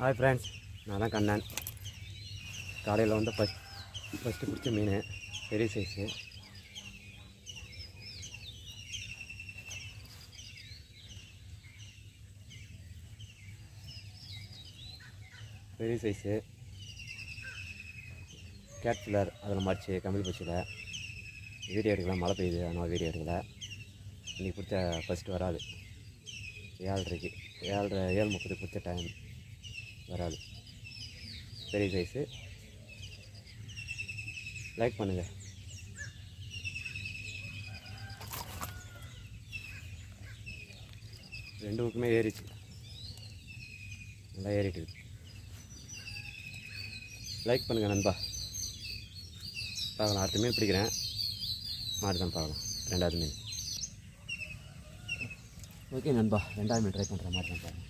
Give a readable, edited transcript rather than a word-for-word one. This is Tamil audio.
ஹாய் ஃப்ரெண்ட்ஸ், நான் தான் கண்ணன். காலையில் வந்து ஃபஸ்ட்டு பிடிச்ச மீன் பெரிய சைஸு. கேட் ஃபில்லர் அதில் மடிச்சு கம்பி பூச்சியில் வீடியோ எடுக்கலாம். மழை பெய்யுது, அதனால் வீடியோ எடுக்கல. இன்றைக்கி பிடிச்ச ஃபஸ்ட்டு வராது. 7:30 7:30 பிடிச்ச டைம் வராது. பெரிய சைஸு. லைக் பண்ணுங்கள். ரெண்டு பக்கமே ஏறிச்சு, நல்லா ஏறிட்டு இருக்கு. லைக் பண்ணுங்கள் நண்பா. பார்க்கலாம், அடுத்த மீன் பிடிக்கிறேன். மாடு தான் பார்க்கலாம். 2வது மீன். ஓகே நண்பா, 2வது மீன் ட்ரை பண்ணுறேன். மாடு தான் பார்க்கலாம்.